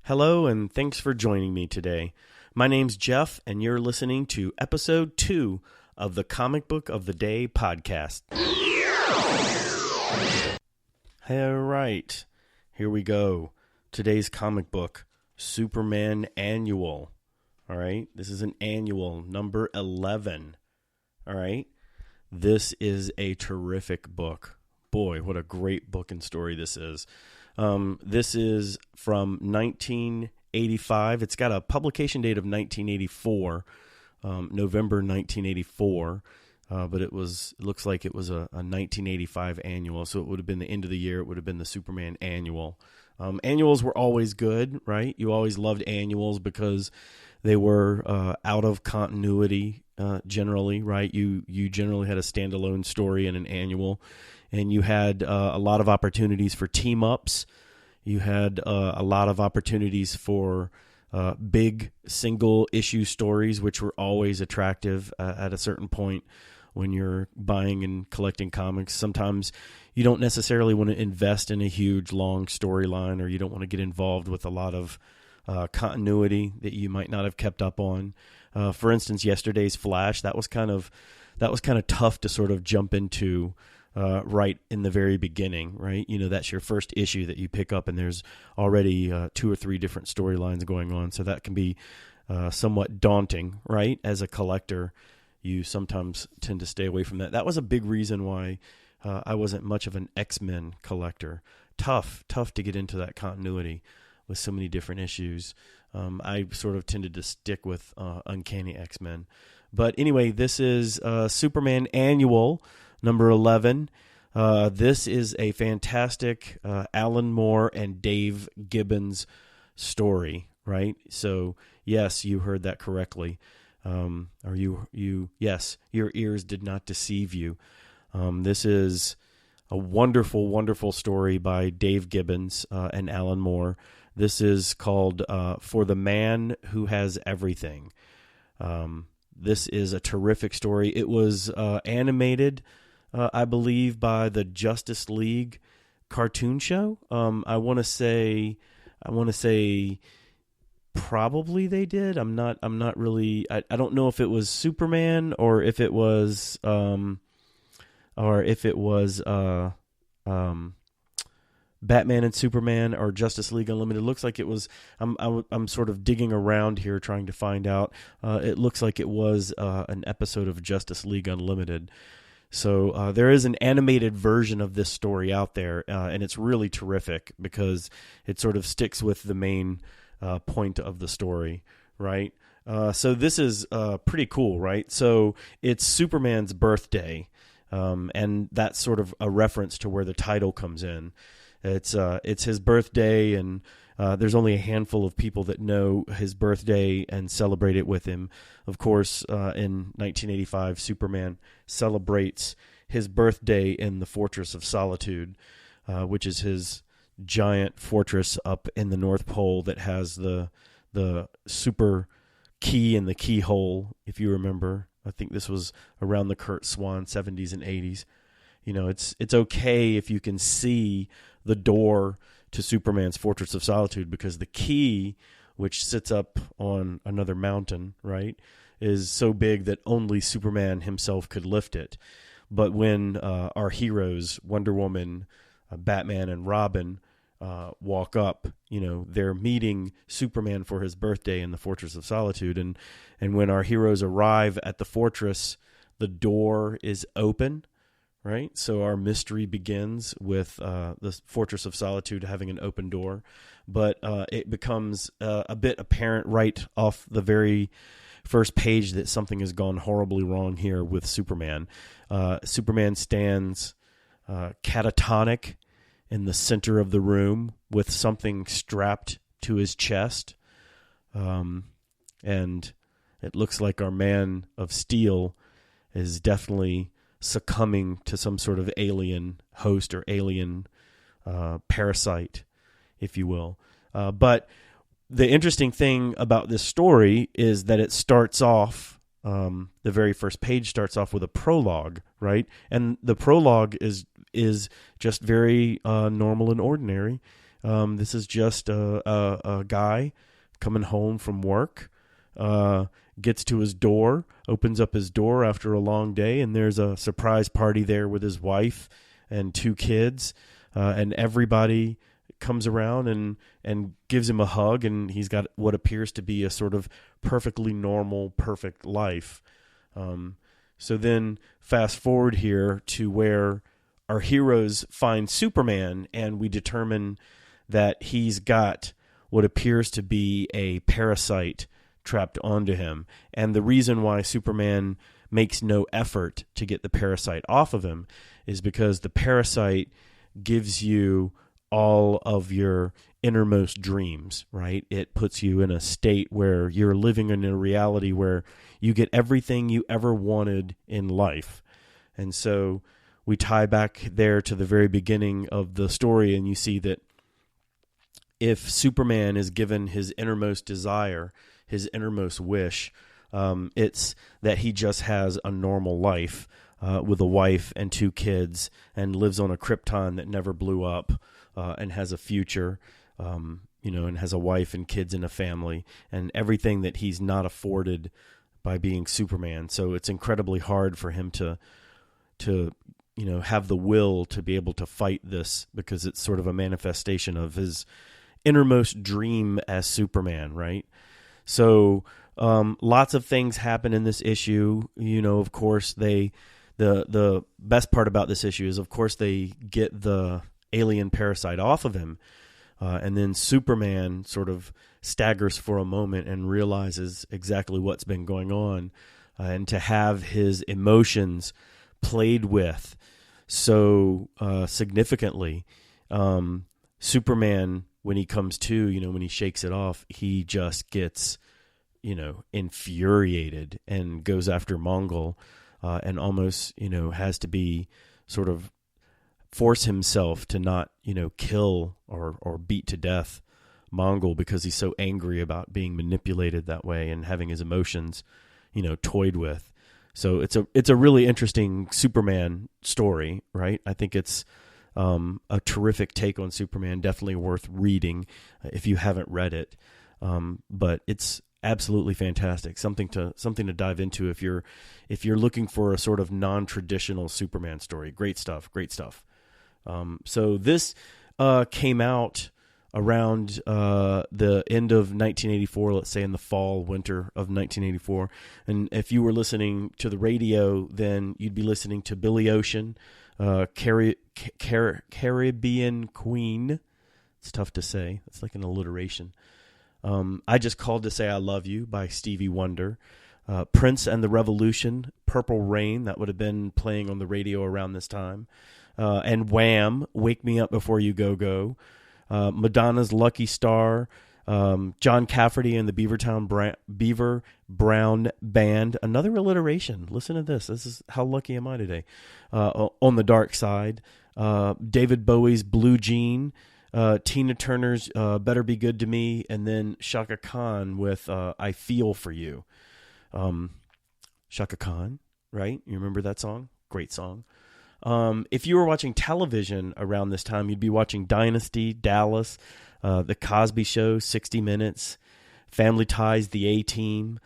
Hello, and thanks for joining me today. My name's Jeff, and you're listening to Episode 2 of the Comic Book of the Day podcast. All right, here we go. Today's comic book, Superman Annual. All right, this is an annual, number 11. All right, this is a terrific book. Boy, what a great book and story this is. This is from 1985. It's got a publication date of 1984, November 1984, but it looks like it was a 1985 annual, so it would have been the end of the year. It would have been the Superman Annual. Annuals were always good, right? You always loved annuals because they were out of continuity generally, right? You generally had a standalone story in an annual. And you had a lot of opportunities for team-ups. You had a lot of opportunities for big single-issue stories, which were always attractive at a certain point when you're buying and collecting comics. Sometimes you don't necessarily want to invest in a huge, long storyline, or you don't want to get involved with a lot of continuity that you might not have kept up on. For instance, yesterday's Flash, that was kind of tough to sort of jump into. Right in the very beginning, right? You know, that's your first issue that you pick up, and there's already 2 or 3 different storylines going on, so that can be somewhat daunting, right? As a collector, you sometimes tend to stay away from that. That was a big reason why I wasn't much of an X-Men collector. Tough to get into that continuity with so many different issues. I sort of tended to stick with Uncanny X-Men. But anyway, this is Superman Annual, number 11. This is a fantastic Alan Moore and Dave Gibbons story, right? So, yes, you heard that correctly. Yes, your ears did not deceive you. This is a wonderful, wonderful story by Dave Gibbons and Alan Moore. This is called For the Man Who Has Everything. This is a terrific story. It was animated, I believe, by the Justice League cartoon show. I want to say probably they did. I'm not really. I don't know if it was Superman or if it was Batman and Superman or Justice League Unlimited. It looks like it was. I'm sort of digging around here trying to find out. It looks like it was an episode of Justice League Unlimited. So there is an animated version of this story out there, and it's really terrific because it sort of sticks with the main point of the story, right? So this is pretty cool, right? So it's Superman's birthday, and that's sort of a reference to where the title comes in. It's his birthday, and there's only a handful of people that know his birthday and celebrate it with him. Of course, in 1985, Superman celebrates his birthday in the Fortress of Solitude, which is his giant fortress up in the North Pole that has the super key in the keyhole, if you remember. I think this was around the Kurt Swan 70s and 80s. You know, it's okay if you can see the door to Superman's Fortress of Solitude, because the key, which sits up on another mountain, right, is so big that only Superman himself could lift it. But when our heroes, Wonder Woman, Batman, and Robin, walk up, you know, they're meeting Superman for his birthday in the Fortress of Solitude. And when our heroes arrive at the fortress, the door is open. Right, so our mystery begins with the Fortress of Solitude having an open door, but it becomes a bit apparent right off the very first page that something has gone horribly wrong here with Superman. Superman stands catatonic in the center of the room with something strapped to his chest, and it looks like our Man of Steel is definitely succumbing to some sort of alien host or alien parasite, if you will. But the interesting thing about this story is that it starts off, the very first page starts off with a prologue, right? And the prologue is just very normal and ordinary. This is just a guy coming home from work, gets to his door, opens up his door after a long day, and there's a surprise party there with his wife and 2 kids, and everybody comes around and gives him a hug, and he's got what appears to be a sort of perfectly normal, perfect life. So then fast forward here to where our heroes find Superman, and we determine that he's got what appears to be a parasite trapped onto him. And the reason why Superman makes no effort to get the parasite off of him is because the parasite gives you all of your innermost dreams, right? It puts you in a state where you're living in a reality where you get everything you ever wanted in life. And so we tie back there to the very beginning of the story, and you see that if Superman is given his innermost desire, his innermost wish, it's that he just has a normal life with a wife and 2 kids and lives on a Krypton that never blew up, and has a future, and has a wife and kids and a family and everything that he's not afforded by being Superman. So it's incredibly hard for him to have the will to be able to fight this, because it's sort of a manifestation of his innermost dream as Superman, right? So lots of things happen in this issue. Of course, the best part about this issue is, of course, they get the alien parasite off of him, and then Superman sort of staggers for a moment and realizes exactly what's been going on, and to have his emotions played with so significantly. Superman, when he comes to, when he shakes it off, he just gets, infuriated and goes after Mongol, and almost, has to be sort of force himself to not, kill or beat to death Mongol, because he's so angry about being manipulated that way and having his emotions, toyed with. So it's a really interesting Superman story, right? I think it's a terrific take on Superman, definitely worth reading if you haven't read it. But it's absolutely fantastic, something to dive into if you're looking for a sort of non-traditional Superman story. Great stuff. So this came out around the end of 1984, let's say in the fall, winter of 1984. And if you were listening to the radio, then you'd be listening to Billy Ocean, Caribbean Queen. It's tough to say. It's like an alliteration. I Just Called to Say I Love You by Stevie Wonder. Prince and the Revolution, Purple Rain, that would have been playing on the radio around this time. And Wham, Wake Me Up Before You Go Go. Madonna's Lucky Star, John Cafferty and the Beaver Brown Band. Another alliteration. Listen to this. This is how lucky am I today. On the Dark Side. David Bowie's Blue Jean. Tina Turner's Better Be Good to Me. And then Shaka Khan with I Feel For You. Shaka Khan, right? You remember that song? Great song. If you were watching television around this time, you'd be watching Dynasty, Dallas, The Cosby Show, 60 Minutes, Family Ties, The A-Team,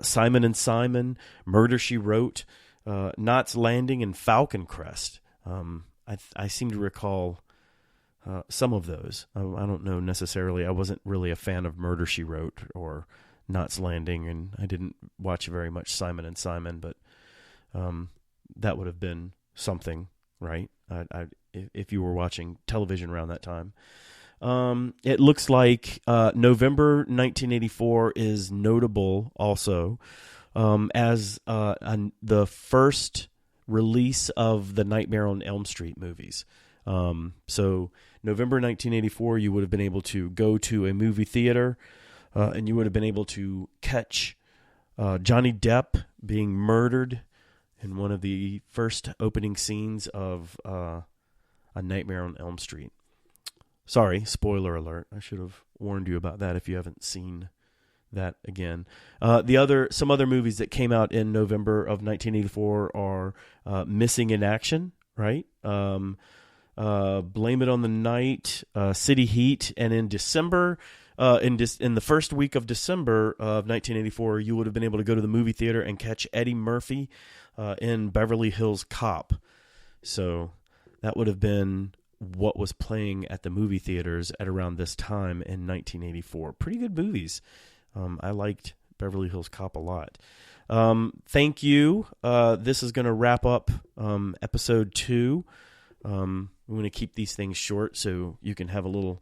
Simon and Simon, Murder, She Wrote, Knots Landing, and Falcon Crest. I seem to recall some of those. I don't know necessarily. I wasn't really a fan of Murder, She Wrote or Knots Landing, and I didn't watch very much Simon and Simon, but that would have been something, right? If you were watching television around that time. It looks like November 1984 is notable also as the first release of the Nightmare on Elm Street movies. So November 1984, you would have been able to go to a movie theater and you would have been able to catch Johnny Depp being murdered in one of the first opening scenes of A Nightmare on Elm Street. Sorry, spoiler alert. I should have warned you about that if you haven't seen that again. Some other movies that came out in November of 1984 are Missing in Action, right? Blame It on the Night, City Heat, and in December, in the first week of December of 1984, you would have been able to go to the movie theater and catch Eddie Murphy in Beverly Hills Cop. So that would have been what was playing at the movie theaters at around this time in 1984. Pretty good movies. I liked Beverly Hills Cop a lot. Thank you. This is going to wrap up episode 2. I'm going to keep these things short so you can have a little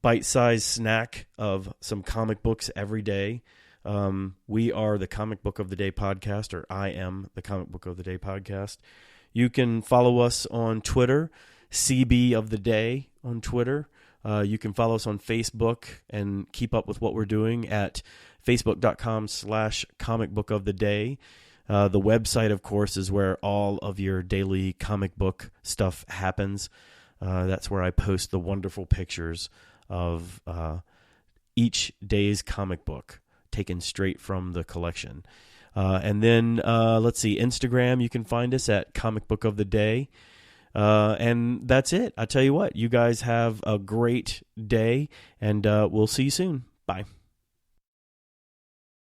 bite-sized snack of some comic books every day. We are the Comic Book of the Day podcast, or I am the Comic Book of the Day podcast. You can follow us on Twitter, CB of the Day on Twitter. You can follow us on Facebook and keep up with what we're doing at facebook.com/Comic Book of the Day. The website, of course, is where all of your daily comic book stuff happens. That's where I post the wonderful pictures of each day's comic book taken straight from the collection. And then, let's see, Instagram, you can find us at Comic Book of the Day. And that's it. I tell you what, you guys have a great day, and we'll see you soon. Bye.